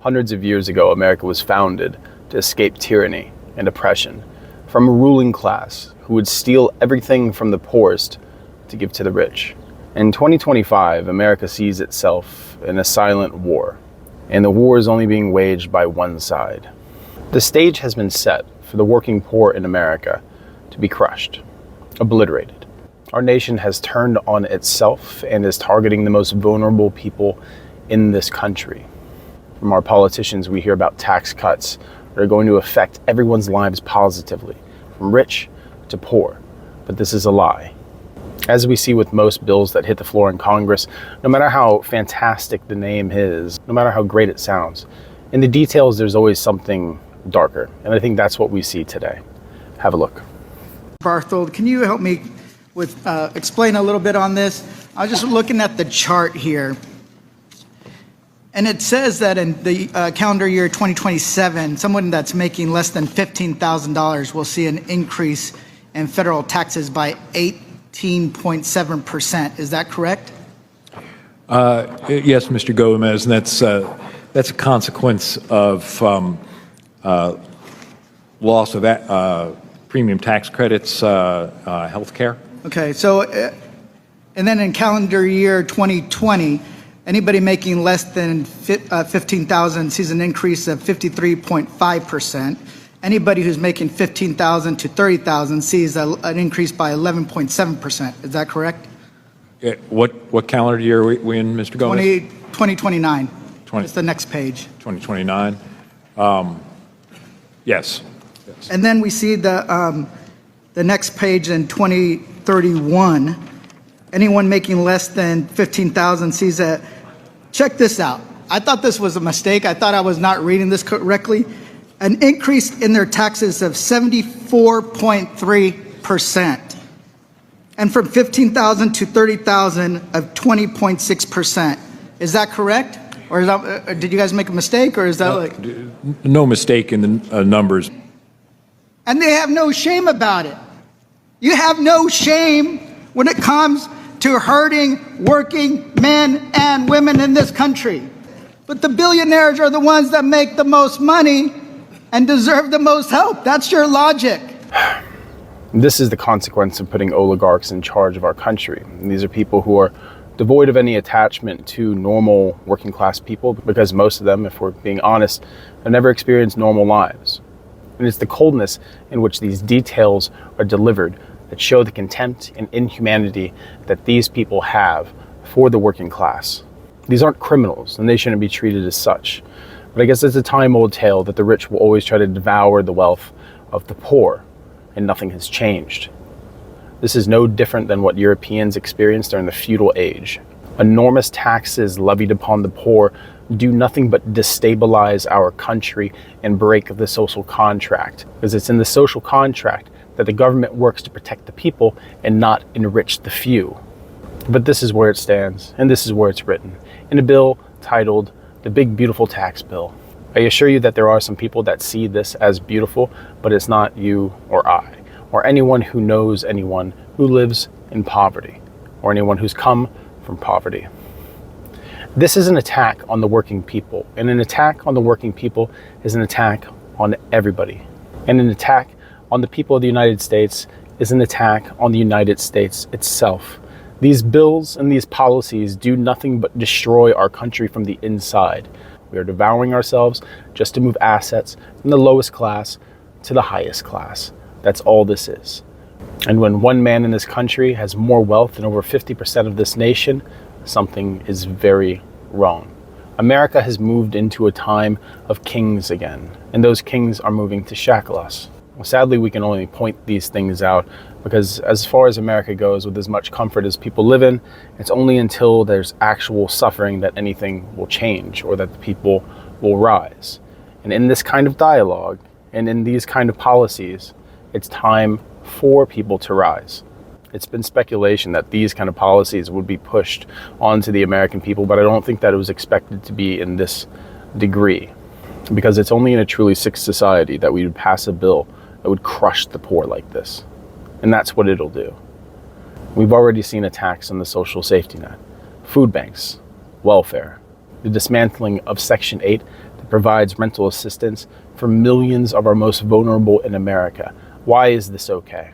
Hundreds of years ago, America was founded to escape tyranny and oppression from a ruling class who would steal everything from the poorest to give to the rich. In 2025, America sees itself in a silent war, and the war is only being waged by one side. The stage has been set for the working poor in America to be crushed, obliterated. Our nation has turned on itself and is targeting the most vulnerable people in this country. From our politicians, we hear about tax cuts that are going to affect everyone's lives positively, from rich to poor. But this is a lie. As we see with most bills that hit the floor in Congress, no matter how fantastic the name is, no matter how great it sounds, in the details there's always something darker. And I think that's what we see today. Have a look. Barthold, can you help me with explain a little bit on this? I was just looking at the chart here. And it says that in the calendar year 2027, someone that's making less than $15,000 will see an increase in federal taxes by 18.7%. Is that correct? Yes, Mr. Gomez, and that's a consequence of loss of premium tax credits, health care. Okay, so, and then in calendar year 2020, anybody making less than $15,000 sees an increase of 53.5%. Anybody who's making $15,000 to $30,000 sees an increase by 11.7%. Is that correct? Yeah, what calendar year are we in, Mr. Gomez? 2029. It's the next page. 2029. Yes. And then we see the next page in 2031. Anyone making less than $15,000 sees a, check this out. I thought this was a mistake. I thought I was not reading this correctly. An increase in their taxes of 74.3%. And from $15,000 to $30,000 of 20.6%. Is that correct? Or is that, did you guys make a mistake, or is that like? No mistake in the numbers. And they have no shame about it. You have no shame when it comes to hurting working men and women in this country. But the billionaires are the ones that make the most money and deserve the most help. That's your logic. This is the consequence of putting oligarchs in charge of our country. And these are people who are devoid of any attachment to normal working class people, because most of them, if we're being honest, have never experienced normal lives. And it's the coldness in which these details are delivered that show the contempt and inhumanity that these people have for the working class. These aren't criminals, and they shouldn't be treated as such. But I guess it's a time-old tale that the rich will always try to devour the wealth of the poor, and nothing has changed. This is no different than what Europeans experienced during the feudal age. Enormous taxes levied upon the poor do nothing but destabilize our country and break the social contract, because it's in the social contract that the government works to protect the people and not enrich the few. But this is where it stands, and this is where it's written, in a bill titled the Big Beautiful Tax Bill. I assure you that there are some people that see this as beautiful, but it's not you or I, or anyone who knows anyone who lives in poverty, or anyone who's come from poverty. This is an attack on the working people, and an attack on the working people is an attack on everybody. And an attack on the people of the United States is an attack on the United States itself. These bills and these policies do nothing but destroy our country from the inside. We are devouring ourselves just to move assets from the lowest class to the highest class. That's all this is. And when one man in this country has more wealth than over 50% of this nation, something is very wrong. America has moved into a time of kings again, and those kings are moving to shackle us. Well, sadly, we can only point these things out because as far as America goes, with as much comfort as people live in, it's only until there's actual suffering that anything will change or that the people will rise. And in this kind of dialogue and in these kind of policies, it's time for people to rise. It's been speculation that these kind of policies would be pushed onto the American people, but I don't think that it was expected to be in this degree, because it's only in a truly sick society that we would pass a bill that would crush the poor like this. And that's what it'll do. We've already seen attacks on the social safety net, food banks, welfare, the dismantling of Section 8 that provides rental assistance for millions of our most vulnerable in America. Why is this okay?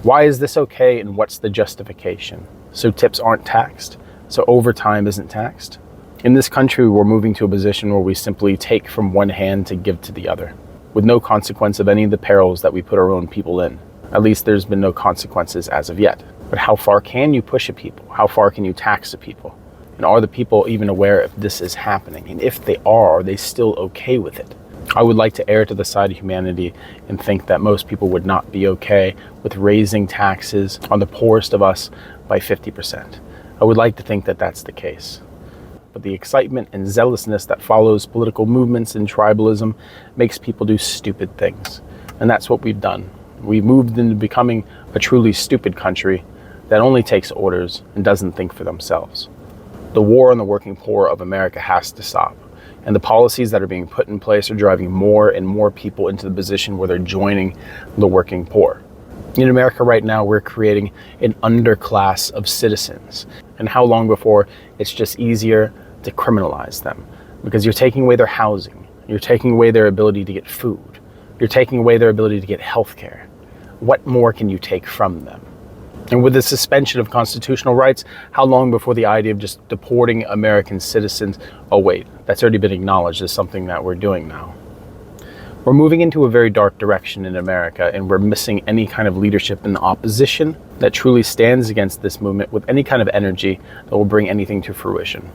Why is this okay, and what's the justification? So tips aren't taxed? So overtime isn't taxed? In this country, we're moving to a position where we simply take from one hand to give to the other, with no consequence of any of the perils that we put our own people in. At least there's been no consequences as of yet. But how far can you push a people? How far can you tax a people? And are the people even aware if this is happening? And if they are they still okay with it? I would like to err to the side of humanity and think that most people would not be okay with raising taxes on the poorest of us by 50%. I would like to think that that's the case. But the excitement and zealousness that follows political movements and tribalism makes people do stupid things. And that's what we've done. We've moved into becoming a truly stupid country that only takes orders and doesn't think for themselves. The war on the working poor of America has to stop. And the policies that are being put in place are driving more and more people into the position where they're joining the working poor. In America right now, we're creating an underclass of citizens. And how long before it's just easier to criminalize them? Because you're taking away their housing. You're taking away their ability to get food. You're taking away their ability to get health care. What more can you take from them? And with the suspension of constitutional rights, how long before the idea of just deporting American citizens? Oh wait, that's already been acknowledged as something that we're doing now. We're moving into a very dark direction in America, and we're missing any kind of leadership in the opposition that truly stands against this movement with any kind of energy that will bring anything to fruition.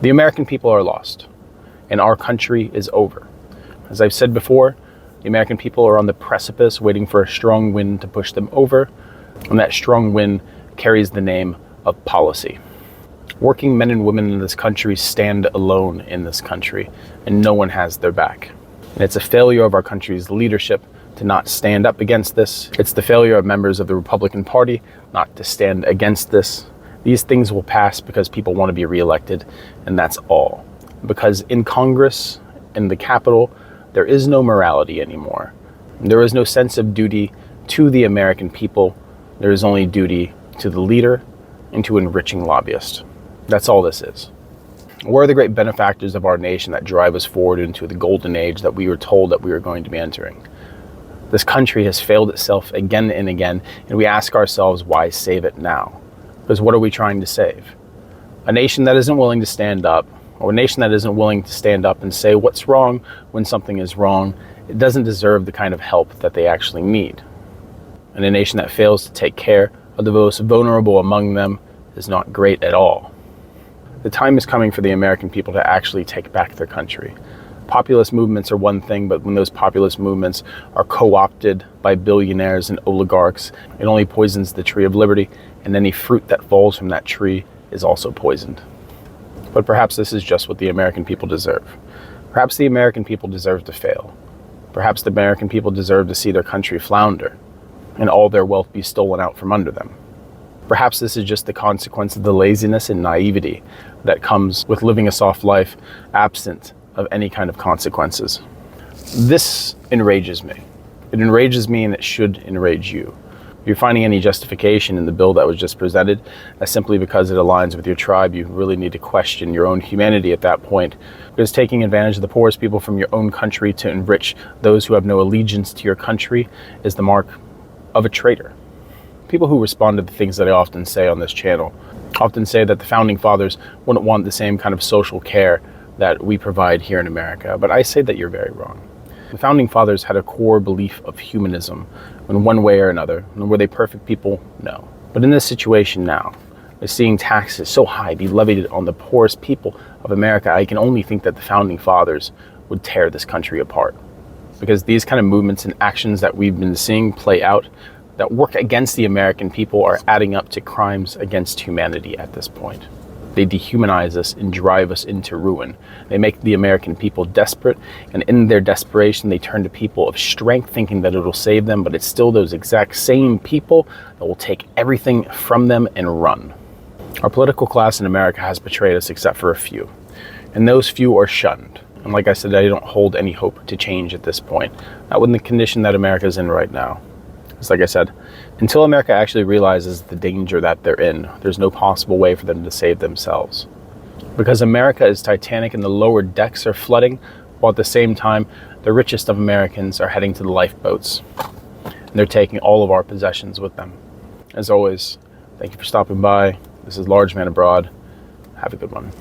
The American people are lost, and our country is over. As I've said before, the American people are on the precipice waiting for a strong wind to push them over, and that strong wind carries the name of policy. Working men and women in this country stand alone in this country, and no one has their back. And it's a failure of our country's leadership to not stand up against this. It's the failure of members of the Republican Party not to stand against this. These things will pass because people want to be reelected, and that's all. Because in Congress, in the Capitol, there is no morality anymore. There is no sense of duty to the American people. There is only duty to the leader and to enriching lobbyists. That's all this is. We're the great benefactors of our nation that drive us forward into the golden age that we were told that we were going to be entering. This country has failed itself again and again, and we ask ourselves, why save it now? Because what are we trying to save? A nation that isn't willing to stand up, or a nation that isn't willing to stand up and say what's wrong when something is wrong, it doesn't deserve the kind of help that they actually need. And a nation that fails to take care of the most vulnerable among them is not great at all. The time is coming for the American people to actually take back their country. Populist movements are one thing, but when those populist movements are co-opted by billionaires and oligarchs, it only poisons the tree of liberty, and any fruit that falls from that tree is also poisoned. But perhaps this is just what the American people deserve. Perhaps the American people deserve to fail. Perhaps the American people deserve to see their country flounder and all their wealth be stolen out from under them. Perhaps this is just the consequence of the laziness and naivety that comes with living a soft life absent of any kind of consequences. This enrages me. It enrages me, and it should enrage you. If you're finding any justification in the bill that was just presented simply because it aligns with your tribe, you really need to question your own humanity at that point, because taking advantage of the poorest people from your own country to enrich those who have no allegiance to your country is the mark of a traitor. People who respond to the things that I often say on this channel often say that the founding fathers wouldn't want the same kind of social care that we provide here in America, but I say that you're very wrong. The founding fathers had a core belief of humanism in one way or another. And were they perfect people? No. But in this situation now, with seeing taxes so high be levied on the poorest people of America, I can only think that the founding fathers would tear this country apart. Because these kind of movements and actions that we've been seeing play out that work against the American people are adding up to crimes against humanity at this point. They dehumanize us and drive us into ruin. They make the American people desperate, and in their desperation, they turn to people of strength, thinking that it'll save them, but it's still those exact same people that will take everything from them and run. Our political class in America has betrayed us except for a few, and those few are shunned. And like I said, I don't hold any hope to change at this point, not with the condition that America is in right now. It's like I said, until America actually realizes the danger that they're in, there's no possible way for them to save themselves. Because America is Titanic and the lower decks are flooding, while at the same time, the richest of Americans are heading to the lifeboats. And they're taking all of our possessions with them. As always, thank you for stopping by. This is Large Man Abroad. Have a good one.